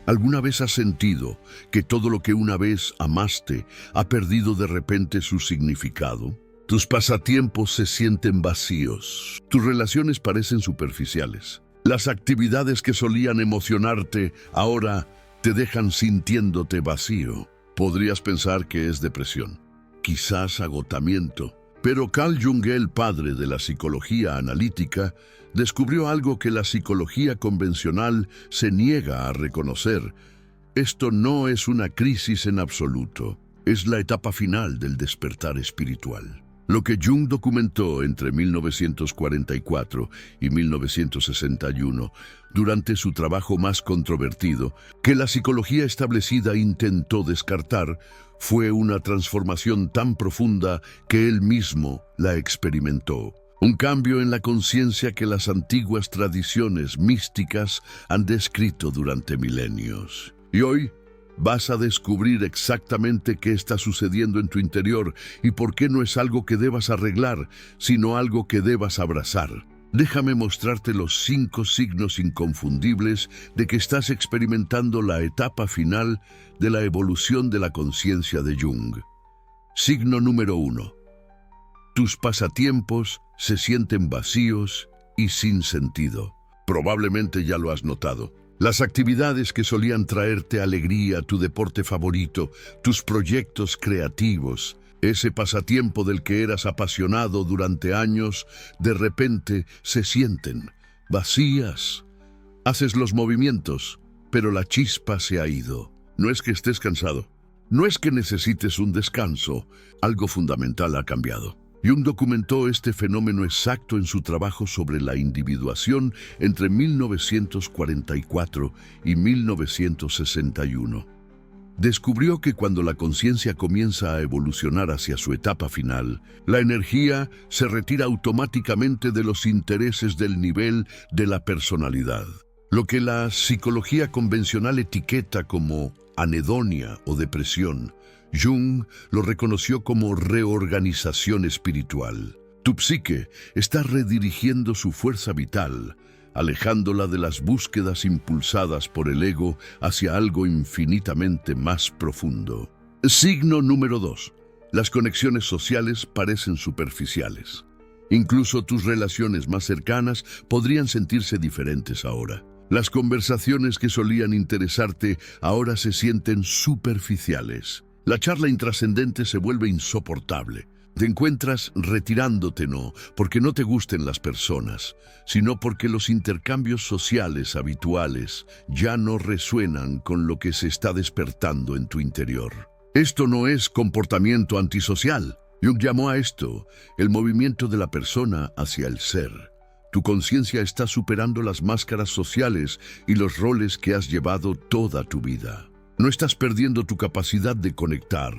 ¿Alguna vez has sentido que todo lo que una vez amaste ha perdido de repente su significado? Tus pasatiempos se sienten vacíos, tus relaciones parecen superficiales. Las actividades que solían emocionarte ahora te dejan sintiéndote vacío. Podrías pensar que es depresión, quizás agotamiento. Pero Carl Jung, el padre de la psicología analítica, descubrió algo que la psicología convencional se niega a reconocer. Esto no es una crisis en absoluto, es la etapa final del despertar espiritual. Lo que Jung documentó entre 1944 y 1961, durante su trabajo más controvertido, que la psicología establecida intentó descartar, fue una transformación tan profunda que él mismo la experimentó. Un cambio en la conciencia que las antiguas tradiciones místicas han descrito durante milenios. Y hoy vas a descubrir exactamente qué está sucediendo en tu interior y por qué no es algo que debas arreglar, sino algo que debas abrazar. Déjame mostrarte los 5 signos inconfundibles de que estás experimentando la etapa final de la evolución de la conciencia de Jung. Signo número 1. Tus pasatiempos se sienten vacíos y sin sentido. Probablemente ya lo has notado. Las actividades que solían traerte alegría, tu deporte favorito, tus proyectos creativos, ese pasatiempo del que eras apasionado durante años, de repente se sienten vacías. Haces los movimientos, pero la chispa se ha ido. No es que estés cansado, no es que necesites un descanso, algo fundamental ha cambiado. Jung documentó este fenómeno exacto en su trabajo sobre la individuación entre 1944 y 1961. Descubrió que cuando la conciencia comienza a evolucionar hacia su etapa final, la energía se retira automáticamente de los intereses del nivel de la personalidad. Lo que la psicología convencional etiqueta como anedonia o depresión, Jung lo reconoció como reorganización espiritual. Tu psique está redirigiendo su fuerza vital, alejándola de las búsquedas impulsadas por el ego hacia algo infinitamente más profundo. Signo número 2. Las conexiones sociales parecen superficiales. Incluso tus relaciones más cercanas podrían sentirse diferentes ahora. Las conversaciones que solían interesarte ahora se sienten superficiales. La charla intrascendente se vuelve insoportable. Te encuentras retirándote no porque no te gusten las personas, sino porque los intercambios sociales habituales ya no resuenan con lo que se está despertando en tu interior. Esto no es comportamiento antisocial. Jung llamó a esto el movimiento de la persona hacia el ser. Tu conciencia está superando las máscaras sociales y los roles que has llevado toda tu vida. No estás perdiendo tu capacidad de conectar,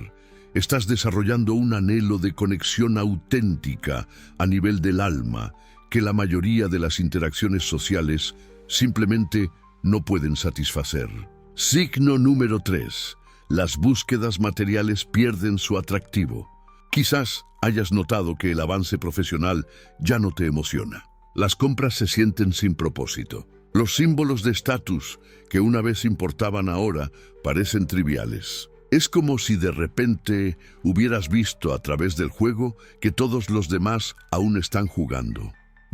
estás desarrollando un anhelo de conexión auténtica a nivel del alma que la mayoría de las interacciones sociales simplemente no pueden satisfacer. Signo número 3. Las búsquedas materiales pierden su atractivo. Quizás hayas notado que el avance profesional ya no te emociona. Las compras se sienten sin propósito. Los símbolos de estatus que una vez importaban ahora parecen triviales. Es como si de repente hubieras visto a través del juego que todos los demás aún están jugando.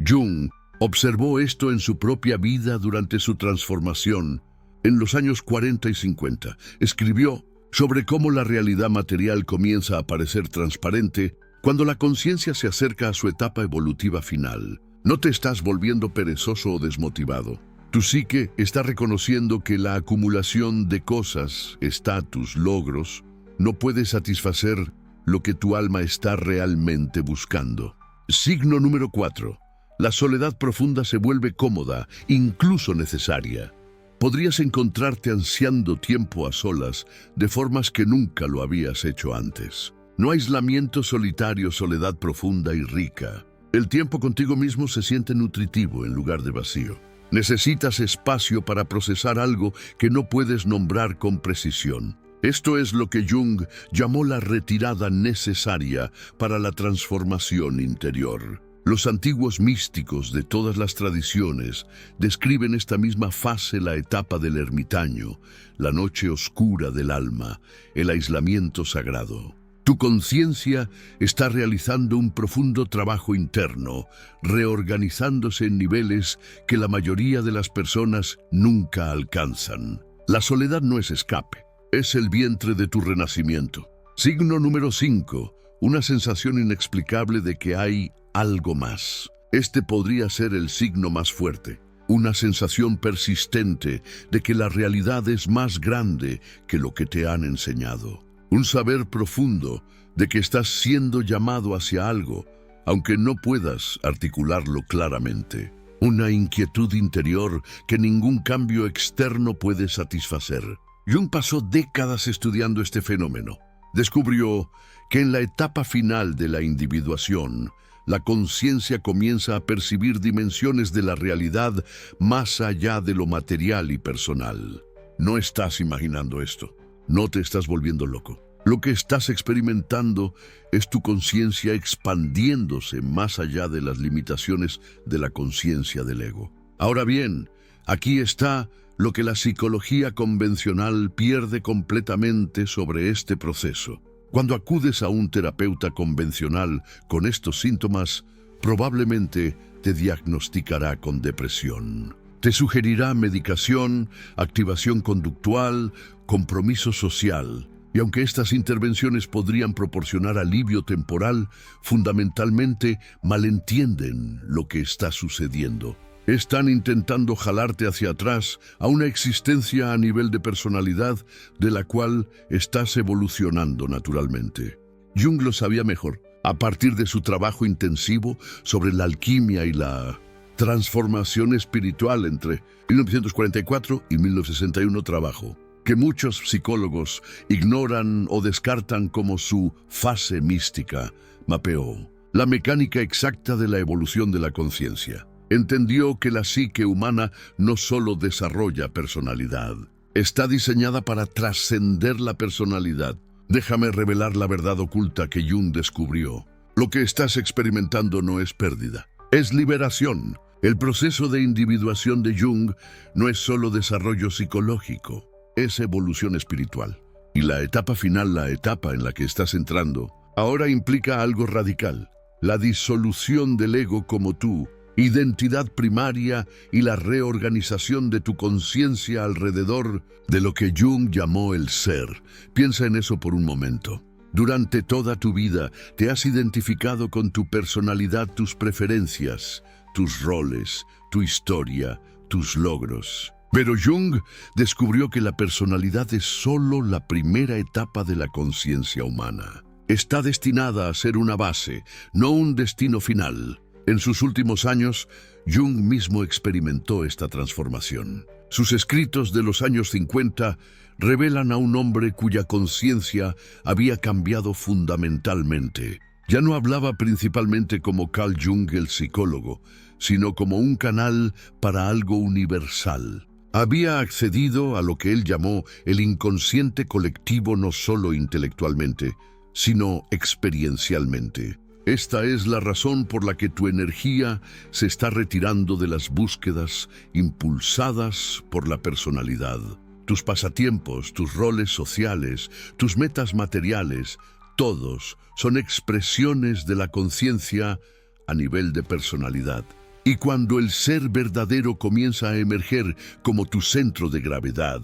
Jung observó esto en su propia vida durante su transformación. En los años 40 y 50, escribió sobre cómo la realidad material comienza a parecer transparente cuando la conciencia se acerca a su etapa evolutiva final. No te estás volviendo perezoso o desmotivado. Tu psique está reconociendo que la acumulación de cosas, estatus, logros, no puede satisfacer lo que tu alma está realmente buscando. Signo número 4. La soledad profunda se vuelve cómoda, incluso necesaria. Podrías encontrarte ansiando tiempo a solas de formas que nunca lo habías hecho antes. No aislamiento solitario, soledad profunda y rica. El tiempo contigo mismo se siente nutritivo en lugar de vacío. Necesitas espacio para procesar algo que no puedes nombrar con precisión. Esto es lo que Jung llamó la retirada necesaria para la transformación interior. Los antiguos místicos de todas las tradiciones describen esta misma fase, la etapa del ermitaño, la noche oscura del alma, el aislamiento sagrado. Tu conciencia está realizando un profundo trabajo interno, reorganizándose en niveles que la mayoría de las personas nunca alcanzan. La soledad no es escape, es el vientre de tu renacimiento. Signo número 5. Una sensación inexplicable de que hay algo más. Este podría ser el signo más fuerte. Una sensación persistente de que la realidad es más grande que lo que te han enseñado. Un saber profundo de que estás siendo llamado hacia algo, aunque no puedas articularlo claramente. Una inquietud interior que ningún cambio externo puede satisfacer. Jung pasó décadas estudiando este fenómeno. Descubrió que en la etapa final de la individuación, la conciencia comienza a percibir dimensiones de la realidad más allá de lo material y personal. No estás imaginando esto. No te estás volviendo loco. Lo que estás experimentando es tu conciencia expandiéndose más allá de las limitaciones de la conciencia del ego. Ahora bien, aquí está lo que la psicología convencional pierde completamente sobre este proceso. Cuando acudes a un terapeuta convencional con estos síntomas, probablemente te diagnosticará con depresión. Te sugerirá medicación, activación conductual, compromiso social. Y aunque estas intervenciones podrían proporcionar alivio temporal, fundamentalmente malentienden lo que está sucediendo. Están intentando jalarte hacia atrás a una existencia a nivel de personalidad de la cual estás evolucionando naturalmente. Jung lo sabía mejor. A partir de su trabajo intensivo sobre la alquimia y la transformación espiritual entre 1944 y 1961, trabajo que muchos psicólogos ignoran o descartan como su fase mística, mapeó la mecánica exacta de la evolución de la conciencia. Entendió que la psique humana no solo desarrolla personalidad, está diseñada para trascender la personalidad. Déjame revelar la verdad oculta que Jung descubrió. Lo que estás experimentando no es pérdida, es liberación. El proceso de individuación de Jung no es solo desarrollo psicológico, es evolución espiritual. Y la etapa final, la etapa en la que estás entrando, ahora implica algo radical: la disolución del ego como tú, identidad primaria, y la reorganización de tu conciencia alrededor de lo que Jung llamó el ser. Piensa en eso por un momento. Durante toda tu vida te has identificado con tu personalidad, tus preferencias, tus roles, tu historia, tus logros. Pero Jung descubrió que la personalidad es solo la primera etapa de la conciencia humana. Está destinada a ser una base, no un destino final. En sus últimos años, Jung mismo experimentó esta transformación. Sus escritos de los años 50 revelan a un hombre cuya conciencia había cambiado fundamentalmente. Ya no hablaba principalmente como Carl Jung, el psicólogo, sino como un canal para algo universal. Había accedido a lo que él llamó el inconsciente colectivo, no solo intelectualmente, sino experiencialmente. Esta es la razón por la que tu energía se está retirando de las búsquedas impulsadas por la personalidad. Tus pasatiempos, tus roles sociales, tus metas materiales, todos son expresiones de la conciencia a nivel de personalidad. Y cuando el ser verdadero comienza a emerger como tu centro de gravedad,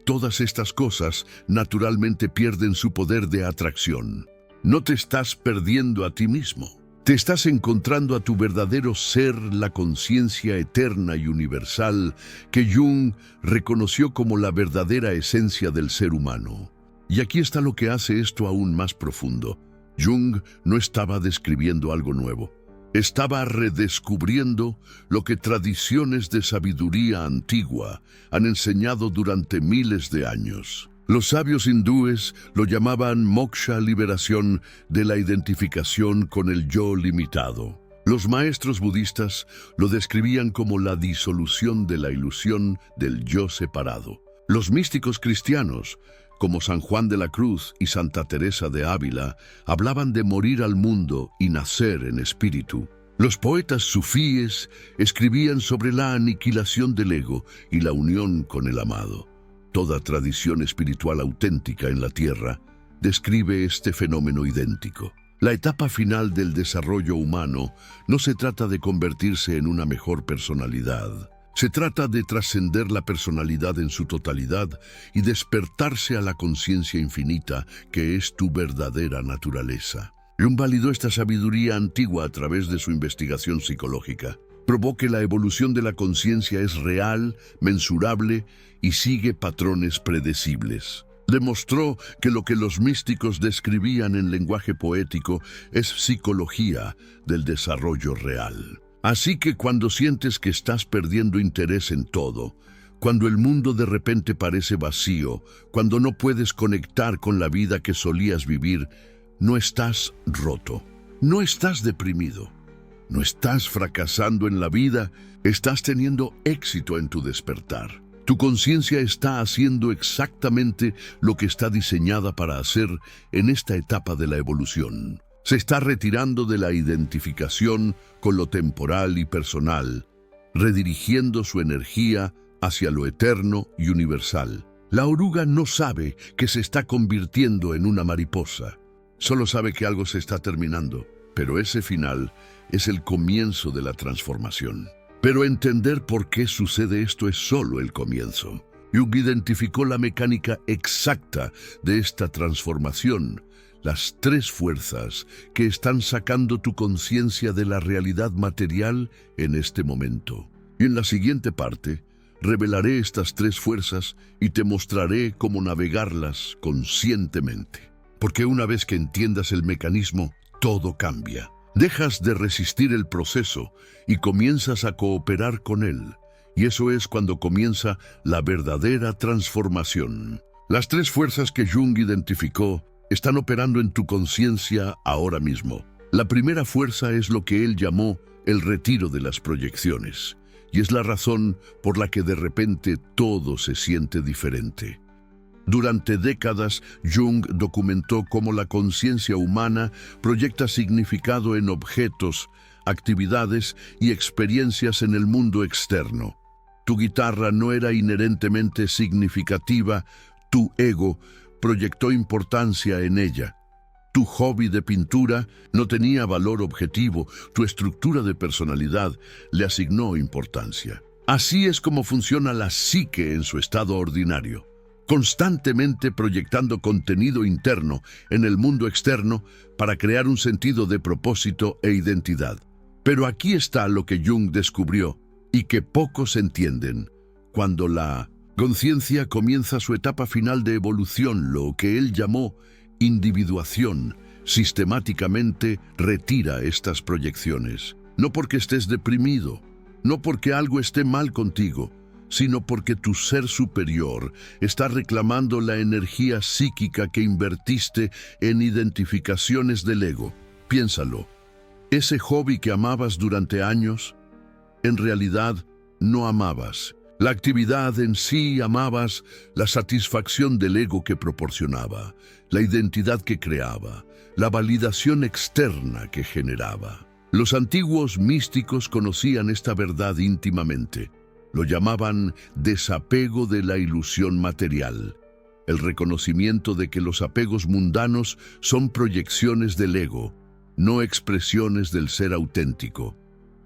todas estas cosas naturalmente pierden su poder de atracción. No te estás perdiendo a ti mismo. Te estás encontrando a tu verdadero ser, la conciencia eterna y universal que Jung reconoció como la verdadera esencia del ser humano. Y aquí está lo que hace esto aún más profundo. Jung no estaba describiendo algo nuevo. Estaba redescubriendo lo que tradiciones de sabiduría antigua han enseñado durante miles de años. Los sabios hindúes lo llamaban moksha, liberación de la identificación con el yo limitado. Los maestros budistas lo describían como la disolución de la ilusión del yo separado. Los místicos cristianos, como San Juan de la Cruz y Santa Teresa de Ávila, hablaban de morir al mundo y nacer en espíritu. Los poetas sufíes escribían sobre la aniquilación del ego y la unión con el amado. Toda tradición espiritual auténtica en la tierra describe este fenómeno idéntico. La etapa final del desarrollo humano no se trata de convertirse en una mejor personalidad. Se trata de trascender la personalidad en su totalidad y despertarse a la conciencia infinita que es tu verdadera naturaleza. Jung validó esta sabiduría antigua a través de su investigación psicológica. Probó que la evolución de la conciencia es real, mensurable y sigue patrones predecibles. Demostró que lo que los místicos describían en lenguaje poético es psicología del desarrollo real. Así que cuando sientes que estás perdiendo interés en todo, cuando el mundo de repente parece vacío, cuando no puedes conectar con la vida que solías vivir, no estás roto, no estás deprimido, no estás fracasando en la vida, estás teniendo éxito en tu despertar. Tu conciencia está haciendo exactamente lo que está diseñada para hacer en esta etapa de la evolución. Se está retirando de la identificación con lo temporal y personal, redirigiendo su energía hacia lo eterno y universal. La oruga no sabe que se está convirtiendo en una mariposa. Solo sabe que algo se está terminando, pero ese final es el comienzo de la transformación. Pero entender por qué sucede esto es solo el comienzo. Jung identificó la mecánica exacta de esta transformación, las tres fuerzas que están sacando tu conciencia de la realidad material en este momento. Y en la siguiente parte, revelaré estas tres fuerzas y te mostraré cómo navegarlas conscientemente. Porque una vez que entiendas el mecanismo, todo cambia. Dejas de resistir el proceso y comienzas a cooperar con él. Y eso es cuando comienza la verdadera transformación. Las tres fuerzas que Jung identificó están operando en tu conciencia ahora mismo. La primera fuerza es lo que él llamó el retiro de las proyecciones, y es la razón por la que de repente todo se siente diferente. Durante décadas, Jung documentó cómo la conciencia humana proyecta significado en objetos, actividades y experiencias en el mundo externo. Tu guitarra no era inherentemente significativa, tu ego proyectó importancia en ella. Tu hobby de pintura no tenía valor objetivo, tu estructura de personalidad le asignó importancia. Así es como funciona la psique en su estado ordinario, constantemente proyectando contenido interno en el mundo externo para crear un sentido de propósito e identidad. Pero aquí está lo que Jung descubrió y que pocos entienden. Cuando la conciencia comienza su etapa final de evolución, lo que él llamó individuación, sistemáticamente retira estas proyecciones. No porque estés deprimido, no porque algo esté mal contigo, sino porque tu ser superior está reclamando la energía psíquica que invertiste en identificaciones del ego. Piénsalo, ese hobby que amabas durante años, en realidad no amabas. La actividad en sí amabas la satisfacción del ego que proporcionaba, la identidad que creaba, la validación externa que generaba. Los antiguos místicos conocían esta verdad íntimamente. Lo llamaban desapego de la ilusión material, el reconocimiento de que los apegos mundanos son proyecciones del ego, no expresiones del ser auténtico.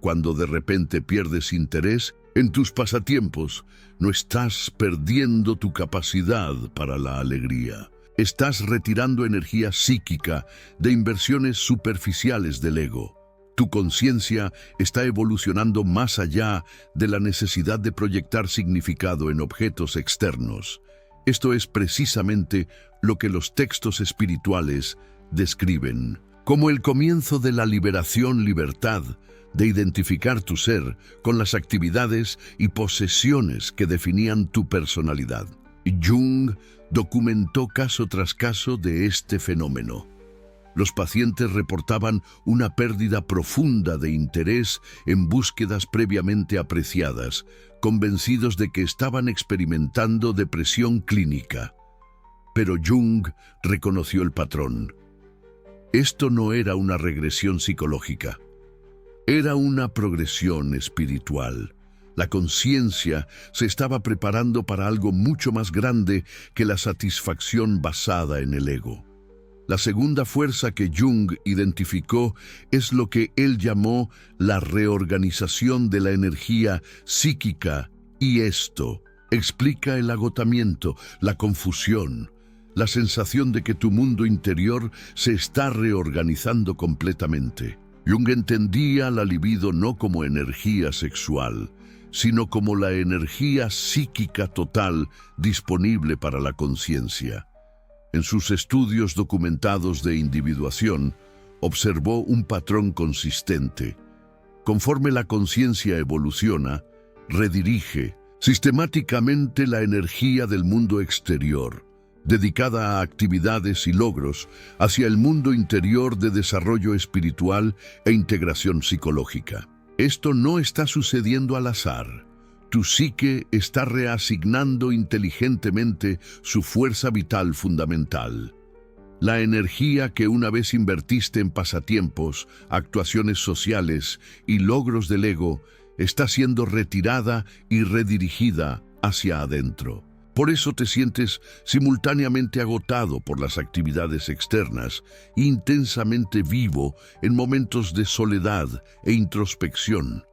Cuando de repente pierdes interés en tus pasatiempos, no estás perdiendo tu capacidad para la alegría. Estás retirando energía psíquica de inversiones superficiales del ego. Tu conciencia está evolucionando más allá de la necesidad de proyectar significado en objetos externos. Esto es precisamente lo que los textos espirituales describen como el comienzo de la libertad de identificar tu ser con las actividades y posesiones que definían tu personalidad. Jung documentó caso tras caso de este fenómeno. Los pacientes reportaban una pérdida profunda de interés en búsquedas previamente apreciadas, convencidos de que estaban experimentando depresión clínica. Pero Jung reconoció el patrón. Esto no era una regresión psicológica. Era una progresión espiritual. La conciencia se estaba preparando para algo mucho más grande que la satisfacción basada en el ego. La segunda fuerza que Jung identificó es lo que él llamó la reorganización de la energía psíquica, y esto explica el agotamiento, la confusión, la sensación de que tu mundo interior se está reorganizando completamente. Jung entendía la libido no como energía sexual, sino como la energía psíquica total disponible para la conciencia. En sus estudios documentados de individuación, observó un patrón consistente. Conforme la conciencia evoluciona, redirige sistemáticamente la energía del mundo exterior, dedicada a actividades y logros, hacia el mundo interior de desarrollo espiritual e integración psicológica. Esto no está sucediendo al azar. Tu psique está reasignando inteligentemente su fuerza vital fundamental. La energía que una vez invertiste en pasatiempos, actuaciones sociales y logros del ego está siendo retirada y redirigida hacia adentro. Por eso te sientes simultáneamente agotado por las actividades externas, intensamente vivo en momentos de soledad e introspección.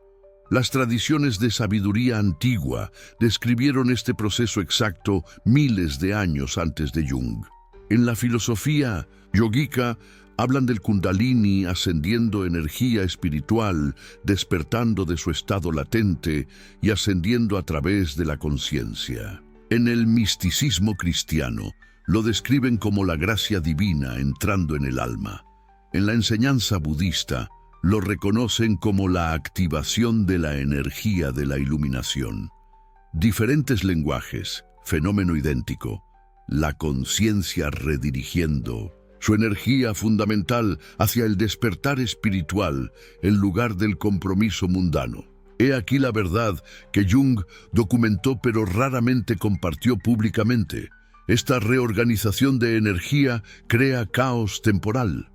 Las tradiciones de sabiduría antigua describieron este proceso exacto miles de años antes de Jung. En la filosofía yógica hablan del Kundalini ascendiendo energía espiritual, despertando de su estado latente y ascendiendo a través de la conciencia. En el misticismo cristiano lo describen como la gracia divina entrando en el alma. En la enseñanza budista lo reconocen como la activación de la energía de la iluminación. Diferentes lenguajes, fenómeno idéntico, la conciencia redirigiendo su energía fundamental hacia el despertar espiritual en lugar del compromiso mundano. He aquí la verdad que Jung documentó pero raramente compartió públicamente. Esta reorganización de energía crea caos temporal.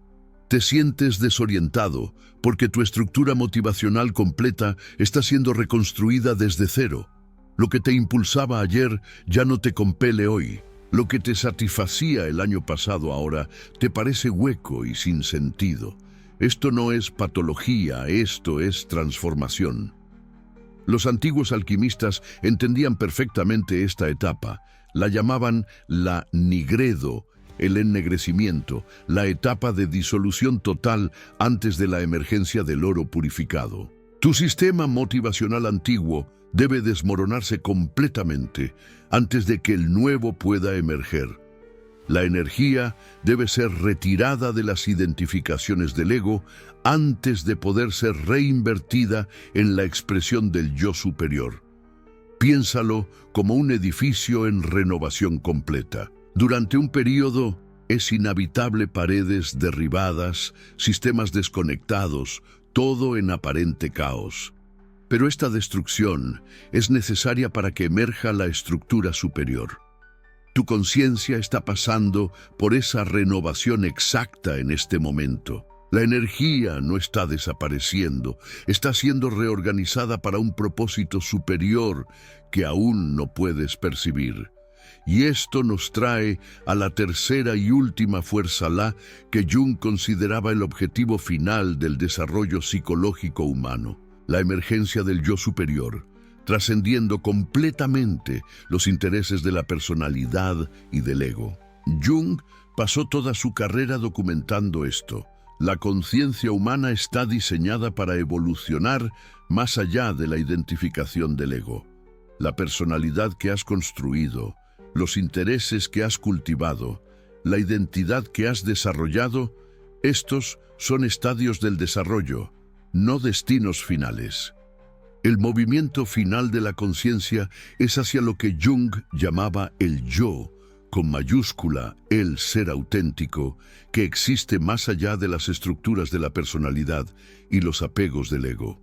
Te sientes desorientado porque tu estructura motivacional completa está siendo reconstruida desde cero. Lo que te impulsaba ayer ya no te compele hoy. Lo que te satisfacía el año pasado ahora te parece hueco y sin sentido. Esto no es patología, esto es transformación. Los antiguos alquimistas entendían perfectamente esta etapa. La llamaban la nigredo, el ennegrecimiento, la etapa de disolución total antes de la emergencia del oro purificado. Tu sistema motivacional antiguo debe desmoronarse completamente antes de que el nuevo pueda emerger. La energía debe ser retirada de las identificaciones del ego antes de poder ser reinvertida en la expresión del yo superior. Piénsalo como un edificio en renovación completa. Durante un periodo es inhabitable, paredes derribadas, sistemas desconectados, todo en aparente caos. Pero esta destrucción es necesaria para que emerja la estructura superior. Tu conciencia está pasando por esa renovación exacta en este momento. La energía no está desapareciendo, está siendo reorganizada para un propósito superior que aún no puedes percibir. Y esto nos trae a la tercera y última fuerza La que Jung consideraba el objetivo final del desarrollo psicológico humano, la emergencia del yo superior, trascendiendo completamente los intereses de la personalidad y del ego. Jung pasó toda su carrera documentando esto. La conciencia humana está diseñada para evolucionar más allá de la identificación del ego. La personalidad que has construido, los intereses que has cultivado, la identidad que has desarrollado, estos son estadios del desarrollo, no destinos finales. El movimiento final de la conciencia es hacia lo que Jung llamaba el yo, con mayúscula, el ser auténtico, que existe más allá de las estructuras de la personalidad y los apegos del ego.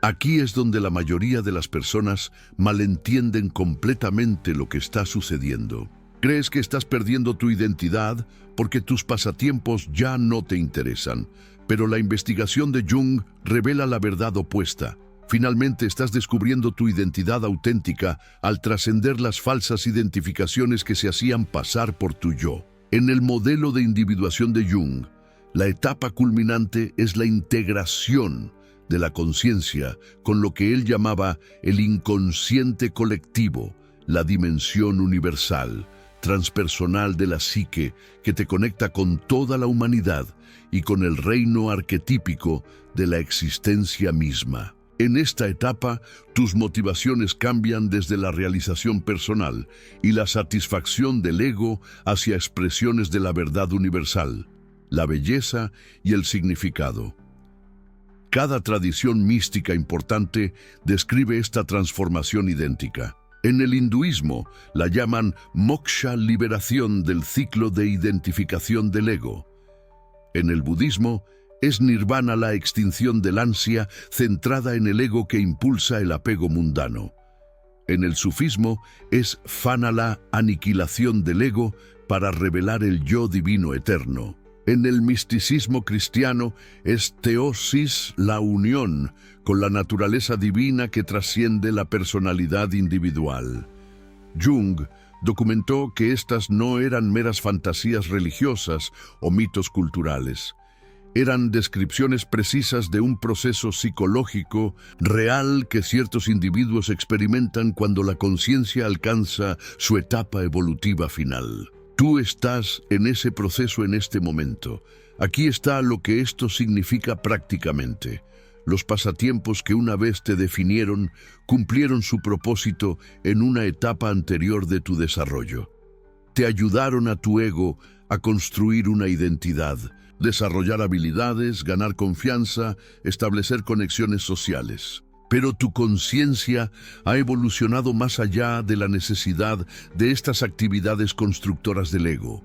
Aquí es donde la mayoría de las personas malentienden completamente lo que está sucediendo. Crees que estás perdiendo tu identidad porque tus pasatiempos ya no te interesan, Pero la investigación de Jung revela la verdad opuesta. Finalmente estás descubriendo tu identidad auténtica al trascender las falsas identificaciones que se hacían pasar por tu yo. En el modelo de individuación de Jung, la etapa culminante es la integración de la conciencia con lo que él llamaba el inconsciente colectivo, la dimensión universal, transpersonal de la psique que te conecta con toda la humanidad y con el reino arquetípico de la existencia misma. En esta etapa, tus motivaciones cambian desde la realización personal y la satisfacción del ego hacia expresiones de la verdad universal, la belleza y el significado. Cada tradición mística importante describe esta transformación idéntica. En el hinduismo la llaman moksha, liberación del ciclo de identificación del ego. En el budismo es nirvana, la extinción del ansia centrada en el ego que impulsa el apego mundano. En el sufismo es fana, la aniquilación del ego para revelar el yo divino eterno. En el misticismo cristiano es teosis, la unión con la naturaleza divina que trasciende la personalidad individual. Jung documentó que estas no eran meras fantasías religiosas o mitos culturales. Eran descripciones precisas de un proceso psicológico real que ciertos individuos experimentan cuando la conciencia alcanza su etapa evolutiva final. Tú estás en ese proceso en este momento. Aquí está lo que esto significa prácticamente. Los pasatiempos que una vez te definieron cumplieron su propósito en una etapa anterior de tu desarrollo. Te ayudaron a tu ego a construir una identidad, desarrollar habilidades, ganar confianza, establecer conexiones sociales. Pero tu conciencia ha evolucionado más allá de la necesidad de estas actividades constructoras del ego.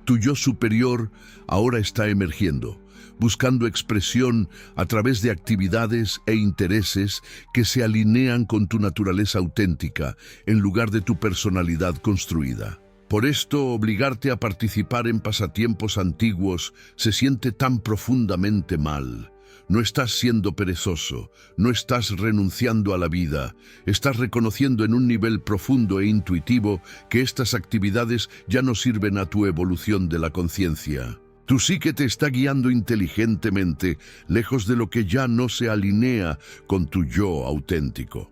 Tu yo superior ahora está emergiendo, buscando expresión a través de actividades e intereses que se alinean con tu naturaleza auténtica en lugar de tu personalidad construida. Por esto, obligarte a participar en pasatiempos antiguos se siente tan profundamente mal. No estás siendo perezoso, no estás renunciando a la vida, estás reconociendo en un nivel profundo e intuitivo que estas actividades ya no sirven a tu evolución de la conciencia. Tu psique te está guiando inteligentemente, lejos de lo que ya no se alinea con tu yo auténtico.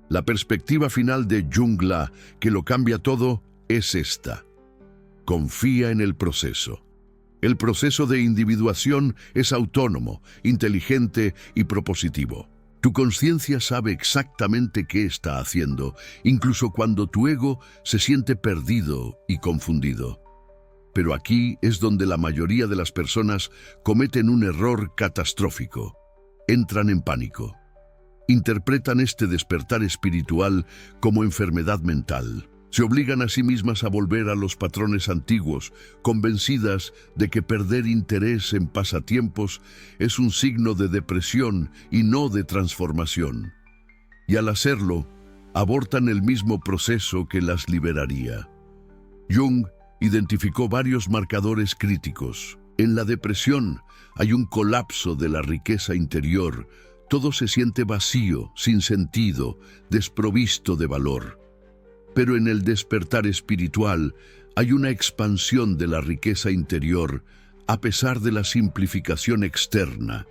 La perspectiva final de Jung, la que lo cambia todo, es esta: confía en el proceso. El proceso de individuación es autónomo, inteligente y propositivo. Tu conciencia sabe exactamente qué está haciendo, incluso cuando tu ego se siente perdido y confundido. Pero aquí es donde la mayoría de las personas cometen un error catastrófico. Entran en pánico. Interpretan este despertar espiritual como enfermedad mental. Se obligan a sí mismas a volver a los patrones antiguos, convencidas de que perder interés en pasatiempos es un signo de depresión y no de transformación. Y al hacerlo, abortan el mismo proceso que las liberaría. Jung identificó varios marcadores críticos. En la depresión hay un colapso de la riqueza interior. Todo se siente vacío, sin sentido, desprovisto de valor. Pero en el despertar espiritual hay una expansión de la riqueza interior, a pesar de la simplificación externa.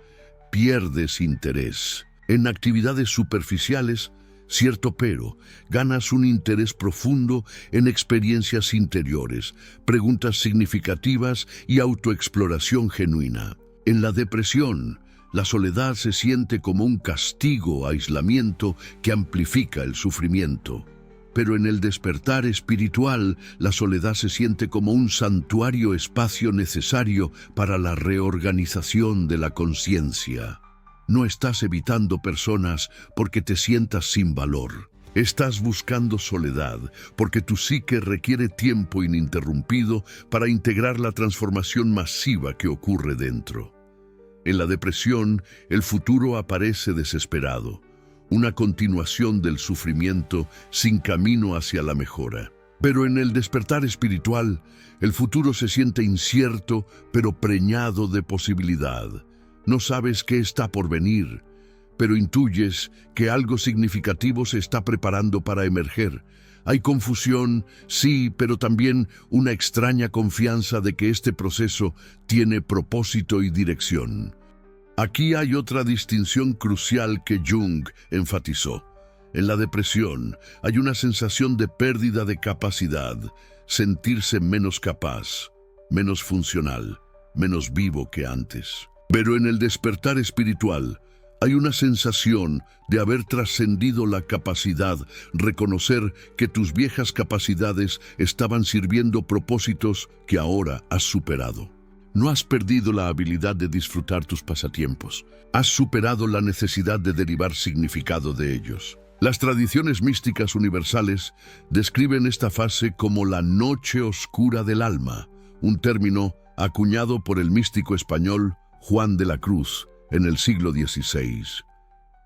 Pierdes interés en actividades superficiales, cierto, pero ganas un interés profundo en experiencias interiores, preguntas significativas y autoexploración genuina. En la depresión, la soledad se siente como un castigo, aislamiento que amplifica el sufrimiento. Pero en el despertar espiritual, la soledad se siente como un santuario, espacio necesario para la reorganización de la conciencia. No estás evitando personas porque te sientas sin valor. Estás buscando soledad porque tu psique requiere tiempo ininterrumpido para integrar la transformación masiva que ocurre dentro. En la depresión, el futuro aparece desesperado. Una continuación del sufrimiento sin camino hacia la mejora. Pero en el despertar espiritual, el futuro se siente incierto, pero preñado de posibilidad. No sabes qué está por venir, pero intuyes que algo significativo se está preparando para emerger. Hay confusión, sí, pero también una extraña confianza de que este proceso tiene propósito y dirección. Aquí hay otra distinción crucial que Jung enfatizó. En la depresión hay una sensación de pérdida de capacidad, sentirse menos capaz, menos funcional, menos vivo que antes. Pero en el despertar espiritual hay una sensación de haber trascendido la capacidad, reconocer que tus viejas capacidades estaban sirviendo propósitos que ahora has superado. No has perdido la habilidad de disfrutar tus pasatiempos, has superado la necesidad de derivar significado de ellos. Las tradiciones místicas universales describen esta fase como la noche oscura del alma, un término acuñado por el místico español Juan de la Cruz en el siglo XVI.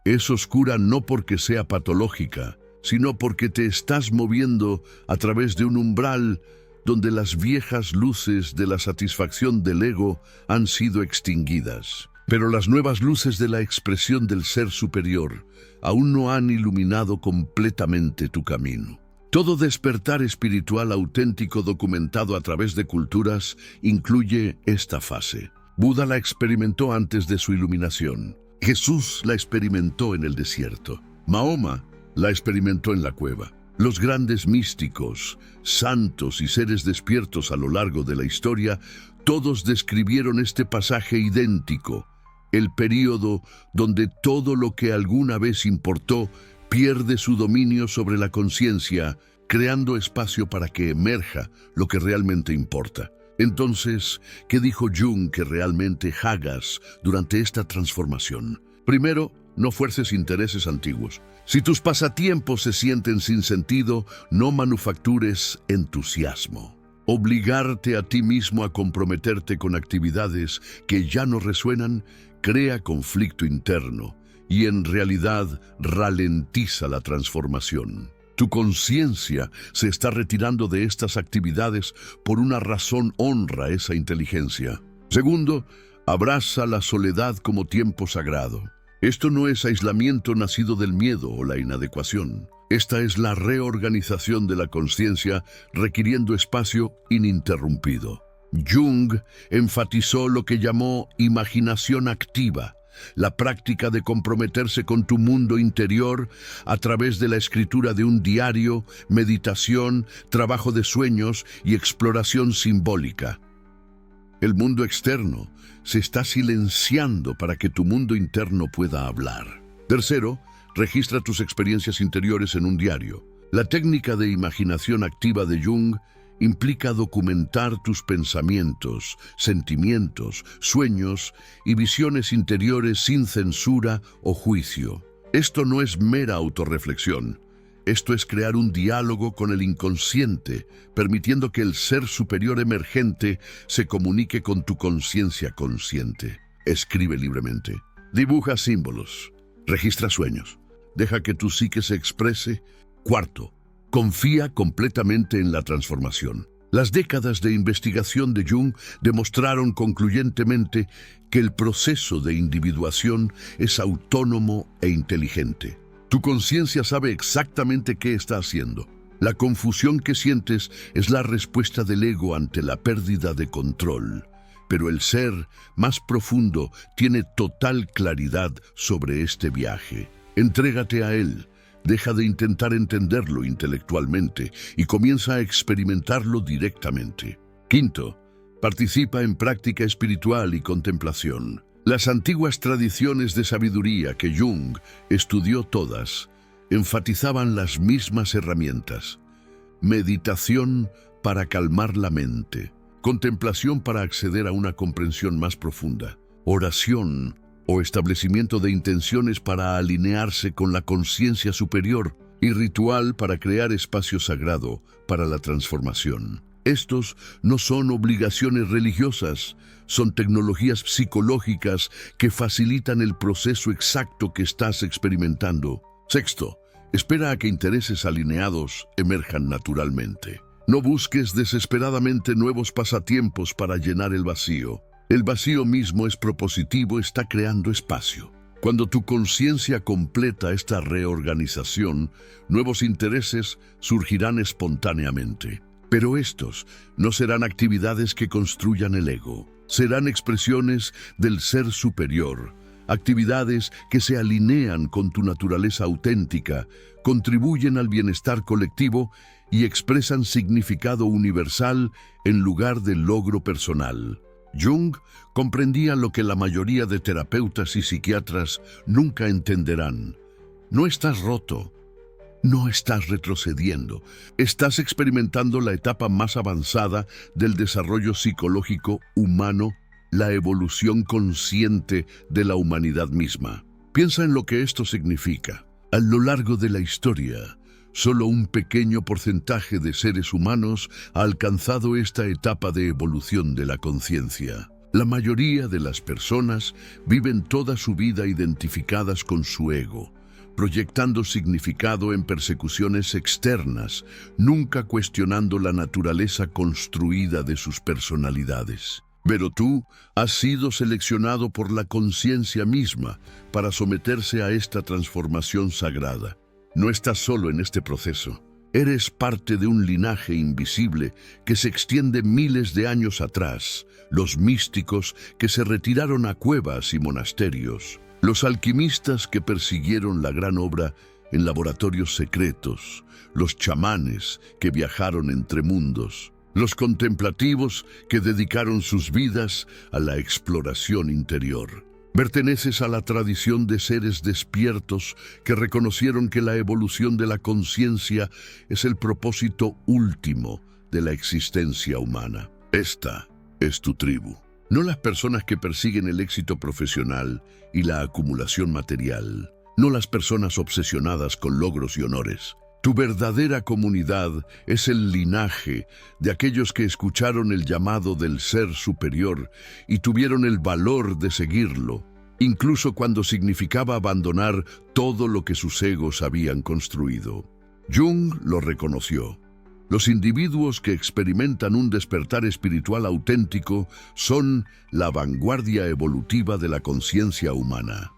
Es oscura no porque sea patológica, sino porque te estás moviendo a través de un umbral donde las viejas luces de la satisfacción del ego han sido extinguidas. Pero las nuevas luces de la expresión del ser superior aún no han iluminado completamente tu camino. Todo despertar espiritual auténtico documentado a través de culturas incluye esta fase. Buda la experimentó antes de su iluminación. Jesús la experimentó en el desierto. Mahoma la experimentó en la cueva. Los grandes místicos, santos y seres despiertos a lo largo de la historia, todos describieron este pasaje idéntico, el período donde todo lo que alguna vez importó pierde su dominio sobre la conciencia, creando espacio para que emerja lo que realmente importa. Entonces, ¿qué dijo Jung que realmente hagas durante esta transformación? Primero, no fuerces intereses antiguos. Si tus pasatiempos se sienten sin sentido, no manufactures entusiasmo. Obligarte a ti mismo a comprometerte con actividades que ya no resuenan crea conflicto interno y en realidad ralentiza la transformación. Tu conciencia se está retirando de estas actividades por una razón. Honra esa inteligencia. Segundo, abraza la soledad como tiempo sagrado. Esto no es aislamiento nacido del miedo o la inadecuación. Esta es la reorganización de la conciencia requiriendo espacio ininterrumpido. Jung enfatizó lo que llamó imaginación activa, la práctica de comprometerse con tu mundo interior a través de la escritura de un diario, meditación, trabajo de sueños y exploración simbólica. El mundo externo se está silenciando para que tu mundo interno pueda hablar. Tercero, registra tus experiencias interiores en un diario. La técnica de imaginación activa de Jung implica documentar tus pensamientos, sentimientos, sueños y visiones interiores sin censura o juicio. Esto no es mera autorreflexión. Esto es crear un diálogo con el inconsciente, permitiendo que el ser superior emergente se comunique con tu conciencia consciente. Escribe libremente. Dibuja símbolos. Registra sueños. Deja que tu psique se exprese. Cuarto, confía completamente en la transformación. Las décadas de investigación de Jung demostraron concluyentemente que el proceso de individuación es autónomo e inteligente. Tu conciencia sabe exactamente qué está haciendo. La confusión que sientes es la respuesta del ego ante la pérdida de control. Pero el ser más profundo tiene total claridad sobre este viaje. Entrégate a él. Deja de intentar entenderlo intelectualmente y comienza a experimentarlo directamente. Quinto, participa en práctica espiritual y contemplación. Las antiguas tradiciones de sabiduría que Jung estudió todas enfatizaban las mismas herramientas. Meditación para calmar la mente, contemplación para acceder a una comprensión más profunda, oración o establecimiento de intenciones para alinearse con la conciencia superior y ritual para crear espacio sagrado para la transformación. Estos no son obligaciones religiosas, son tecnologías psicológicas que facilitan el proceso exacto que estás experimentando. Sexto, espera a que intereses alineados emerjan naturalmente. No busques desesperadamente nuevos pasatiempos para llenar el vacío. El vacío mismo es propositivo, está creando espacio. Cuando tu conciencia completa esta reorganización, nuevos intereses surgirán espontáneamente. Pero estos no serán actividades que construyan el ego. Serán expresiones del ser superior, actividades que se alinean con tu naturaleza auténtica, contribuyen al bienestar colectivo y expresan significado universal en lugar del logro personal. Jung comprendía lo que la mayoría de terapeutas y psiquiatras nunca entenderán. No estás roto, no estás retrocediendo, estás experimentando la etapa más avanzada del desarrollo psicológico humano, la evolución consciente de la humanidad misma. Piensa en lo que esto significa. A lo largo de la historia, solo un pequeño porcentaje de seres humanos ha alcanzado esta etapa de evolución de la conciencia. La mayoría de las personas viven toda su vida identificadas con su ego, proyectando significado en persecuciones externas, nunca cuestionando la naturaleza construida de sus personalidades. Pero tú has sido seleccionado por la conciencia misma para someterse a esta transformación sagrada. No estás solo en este proceso. Eres parte de un linaje invisible que se extiende miles de años atrás, los místicos que se retiraron a cuevas y monasterios, los alquimistas que persiguieron la gran obra en laboratorios secretos, los chamanes que viajaron entre mundos, los contemplativos que dedicaron sus vidas a la exploración interior. Perteneces a la tradición de seres despiertos que reconocieron que la evolución de la conciencia es el propósito último de la existencia humana. Esta es tu tribu. No las personas que persiguen el éxito profesional y la acumulación material. No las personas obsesionadas con logros y honores. Tu verdadera comunidad es el linaje de aquellos que escucharon el llamado del ser superior y tuvieron el valor de seguirlo, incluso cuando significaba abandonar todo lo que sus egos habían construido. Jung lo reconoció. Los individuos que experimentan un despertar espiritual auténtico son la vanguardia evolutiva de la conciencia humana.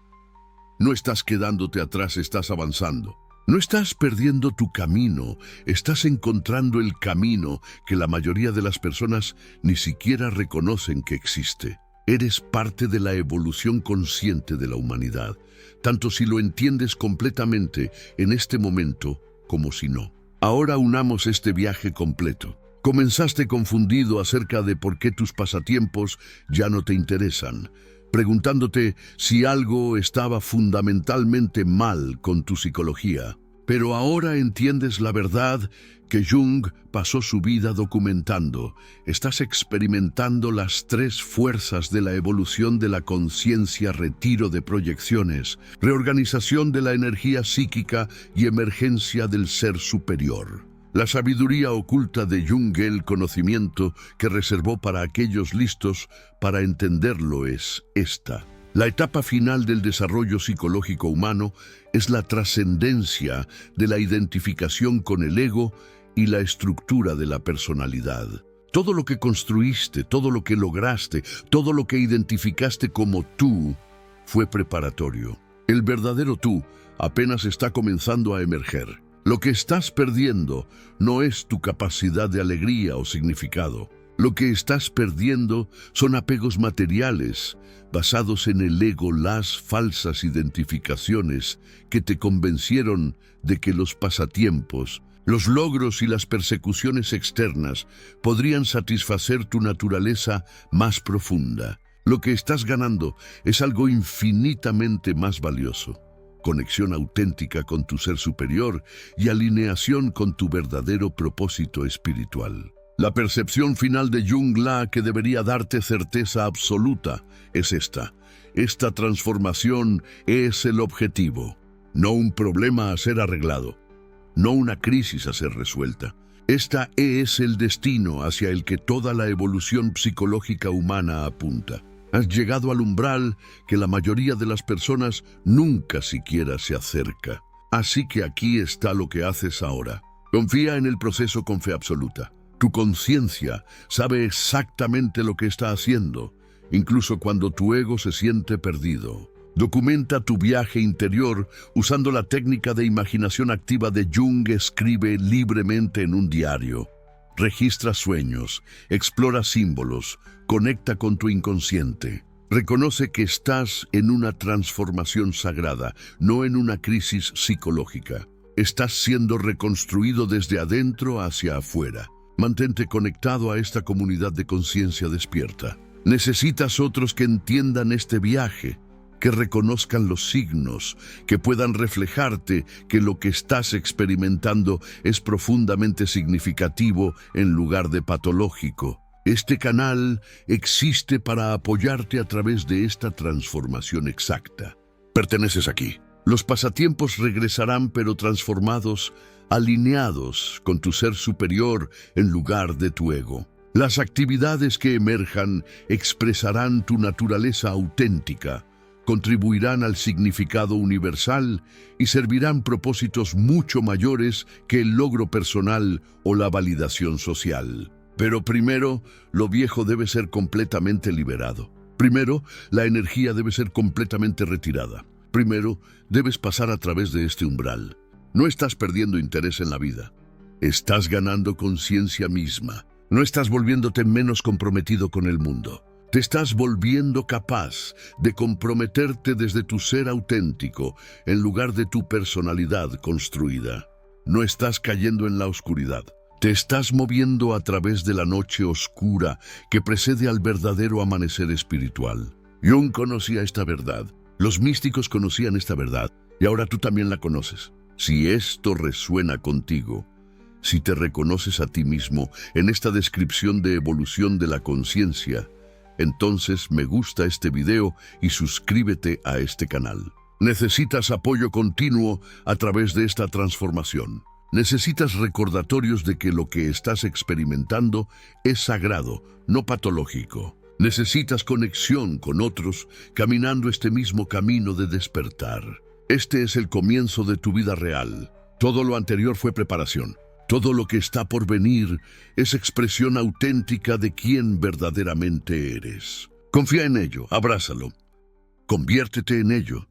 No estás quedándote atrás, estás avanzando. No estás perdiendo tu camino, estás encontrando el camino que la mayoría de las personas ni siquiera reconocen que existe. Eres parte de la evolución consciente de la humanidad, tanto si lo entiendes completamente en este momento como si no. Ahora unamos este viaje completo. Comenzaste confundido acerca de por qué tus pasatiempos ya no te interesan, preguntándote si algo estaba fundamentalmente mal con tu psicología. Pero ahora entiendes la verdad que Jung pasó su vida documentando. Estás experimentando las tres fuerzas de la evolución de la conciencia: retiro de proyecciones, reorganización de la energía psíquica y emergencia del ser superior. La sabiduría oculta de Jung, el conocimiento que reservó para aquellos listos para entenderlo, es esta. La etapa final del desarrollo psicológico humano es la trascendencia de la identificación con el ego y la estructura de la personalidad. Todo lo que construiste, todo lo que lograste, todo lo que identificaste como tú, fue preparatorio. El verdadero tú apenas está comenzando a emerger. Lo que estás perdiendo no es tu capacidad de alegría o significado. Lo que estás perdiendo son apegos materiales basados en el ego, las falsas identificaciones que te convencieron de que los pasatiempos, los logros y las persecuciones externas podrían satisfacer tu naturaleza más profunda. Lo que estás ganando es algo infinitamente más valioso: conexión auténtica con tu ser superior y alineación con tu verdadero propósito espiritual. La percepción final de Jung, la que debería darte certeza absoluta, es esta. Esta transformación es el objetivo, no un problema a ser arreglado, no una crisis a ser resuelta. Esta es el destino hacia el que toda la evolución psicológica humana apunta. Has llegado al umbral que la mayoría de las personas nunca siquiera se acerca. Así que aquí está lo que haces ahora. Confía en el proceso con fe absoluta. Tu conciencia sabe exactamente lo que está haciendo, incluso cuando tu ego se siente perdido. Documenta tu viaje interior usando la técnica de imaginación activa de Jung. Escribe libremente en un diario. Registra sueños, explora símbolos, conecta con tu inconsciente. Reconoce que estás en una transformación sagrada, no en una crisis psicológica. Estás siendo reconstruido desde adentro hacia afuera. Mantente conectado a esta comunidad de conciencia despierta. Necesitas otros que entiendan este viaje, que reconozcan los signos, que puedan reflejarte que lo que estás experimentando es profundamente significativo en lugar de patológico. Este canal existe para apoyarte a través de esta transformación exacta. Perteneces aquí. Los pasatiempos regresarán, pero transformados, alineados con tu ser superior en lugar de tu ego. Las actividades que emerjan expresarán tu naturaleza auténtica, contribuirán al significado universal y servirán propósitos mucho mayores que el logro personal o la validación social. Pero primero, lo viejo debe ser completamente liberado. Primero, la energía debe ser completamente retirada. Primero, debes pasar a través de este umbral. No estás perdiendo interés en la vida. Estás ganando conciencia misma. No estás volviéndote menos comprometido con el mundo. Te estás volviendo capaz de comprometerte desde tu ser auténtico en lugar de tu personalidad construida. No estás cayendo en la oscuridad. Te estás moviendo a través de la noche oscura que precede al verdadero amanecer espiritual. Jung conocía esta verdad. Los místicos conocían esta verdad y ahora tú también la conoces. Si esto resuena contigo, si te reconoces a ti mismo en esta descripción de evolución de la conciencia, entonces me gusta este video y suscríbete a este canal. Necesitas apoyo continuo a través de esta transformación. Necesitas recordatorios de que lo que estás experimentando es sagrado, no patológico. Necesitas conexión con otros caminando este mismo camino de despertar. Este es el comienzo de tu vida real. Todo lo anterior fue preparación. Todo lo que está por venir es expresión auténtica de quién verdaderamente eres. Confía en ello, abrázalo. Conviértete en ello.